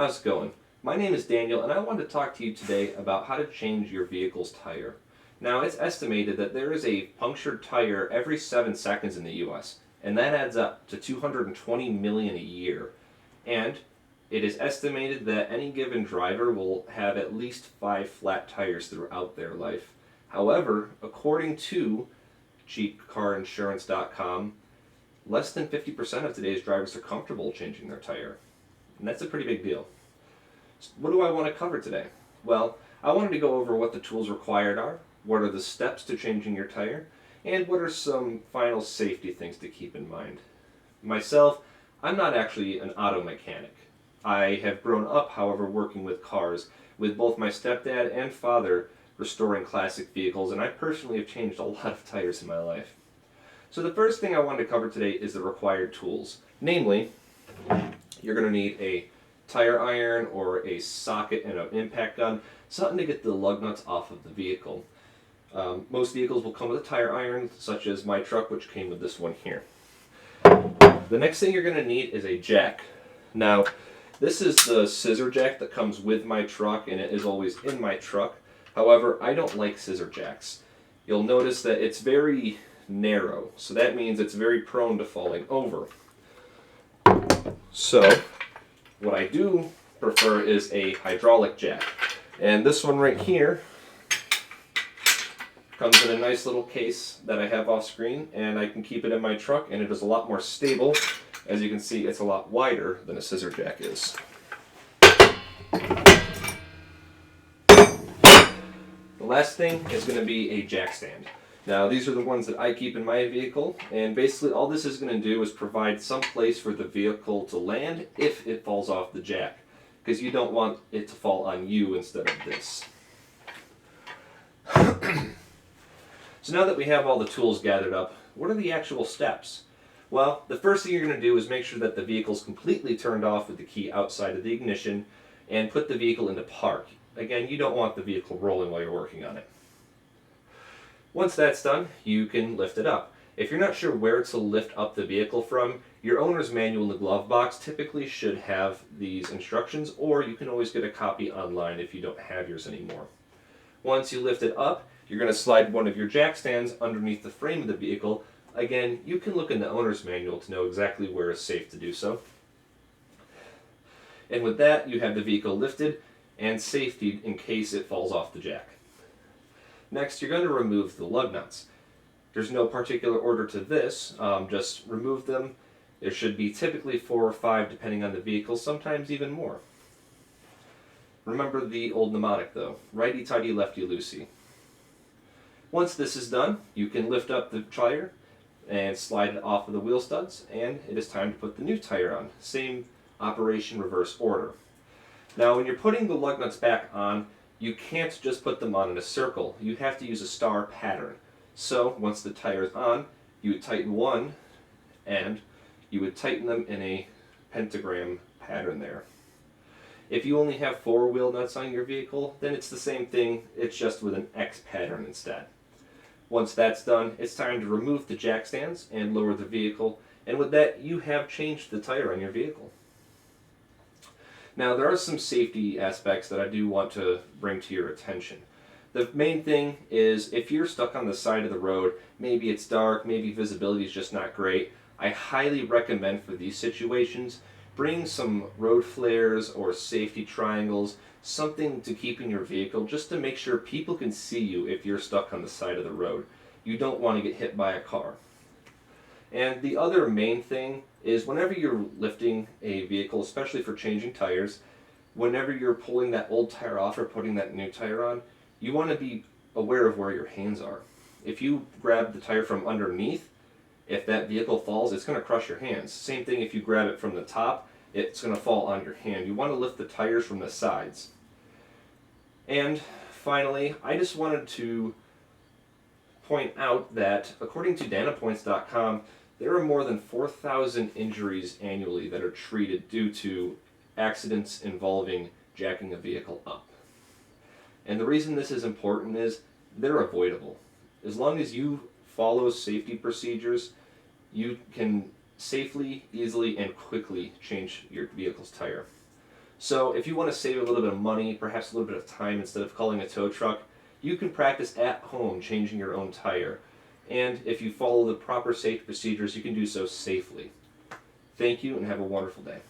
How's it going? My name is Daniel and I wanted to talk to you today about how to change your vehicle's tire. Now, it's estimated that there is a punctured tire every 7 seconds in the US, and that adds up to 220 million a year. And it is estimated that any given driver will have at least 5 flat tires throughout their life. However, according to cheapcarinsurance.com, less than 50% of today's drivers are comfortable changing their tire. And that's a pretty big deal. So what do I want to cover today? Well, I wanted to go over what the tools required are, what are the steps to changing your tire, and what are some final safety things to keep in mind. Myself, I'm not actually an auto mechanic. I have grown up, however, working with cars, with both my stepdad and father restoring classic vehicles, and I personally have changed a lot of tires in my life. So the first thing I wanted to cover today is the required tools. Namely, you're going to need a tire iron or a socket and an impact gun, something to get the lug nuts off of the vehicle. Most vehicles will come with a tire iron, such as my truck, which came with this one here. The next thing you're going to need is a jack. Now, this is the scissor jack that comes with my truck, and it is always in my truck. However, I don't like scissor jacks. You'll notice that it's very narrow, so that means it's very prone to falling over. So, what I do prefer is a hydraulic jack. And this one right here comes in a nice little case that I have off screen, and I can keep it in my truck, and it is a lot more stable. As you can see, it's a lot wider than a scissor jack is. The last thing is going to be a jack stand. Now, these are the ones that I keep in my vehicle, and basically all this is going to do is provide some place for the vehicle to land if it falls off the jack, because you don't want it to fall on you instead of this. So now that we have all the tools gathered up, what are the actual steps? Well, the first thing you're going to do is make sure that the vehicle is completely turned off with the key outside of the ignition and put the vehicle into park. Again, you don't want the vehicle rolling while you're working on it. Once that's done, you can lift it up. If you're not sure where to lift up the vehicle from, your owner's manual in the glove box typically should have these instructions, or you can always get a copy online if you don't have yours anymore. Once you lift it up, you're going to slide one of your jack stands underneath the frame of the vehicle. Again, you can look in the owner's manual to know exactly where it's safe to do so. And with that, you have the vehicle lifted and safetied in case it falls off the jack. Next, you're going to remove the lug nuts. There's no particular order to this, just remove them. There should be typically 4 or 5 depending on the vehicle, sometimes even more. Remember the old mnemonic though, righty-tighty, lefty-loosey. Once this is done, you can lift up the tire and slide it off of the wheel studs, and it is time to put the new tire on. Same operation, reverse order. Now when you're putting the lug nuts back on, you can't just put them on in a circle. You have to use a star pattern. So once the tire is on, you would tighten one, and you would tighten them in a pentagram pattern there. If you only have 4 wheel nuts on your vehicle, then it's the same thing, it's just with an X pattern instead. Once that's done, it's time to remove the jack stands and lower the vehicle, and with that, you have changed the tire on your vehicle. Now, there are some safety aspects that I do want to bring to your attention. The main thing is if you're stuck on the side of the road, maybe it's dark, maybe visibility is just not great, I highly recommend for these situations, bring some road flares or safety triangles, something to keep in your vehicle just to make sure people can see you if you're stuck on the side of the road. You don't want to get hit by a car. And the other main thing is whenever you're lifting a vehicle, especially for changing tires, whenever you're pulling that old tire off or putting that new tire on, you want to be aware of where your hands are. If you grab the tire from underneath, if that vehicle falls, it's going to crush your hands. Same thing if you grab it from the top, it's going to fall on your hand. You want to lift the tires from the sides. And finally, I just wanted to point out that according to danapoints.com, there are more than 4,000 injuries annually that are treated due to accidents involving jacking a vehicle up. And the reason this is important is they're avoidable. As long as you follow safety procedures, you can safely, easily, and quickly change your vehicle's tire. So if you want to save a little bit of money, perhaps a little bit of time instead of calling a tow truck, you can practice at home changing your own tire. And if you follow the proper safety procedures, you can do so safely. Thank you and have a wonderful day.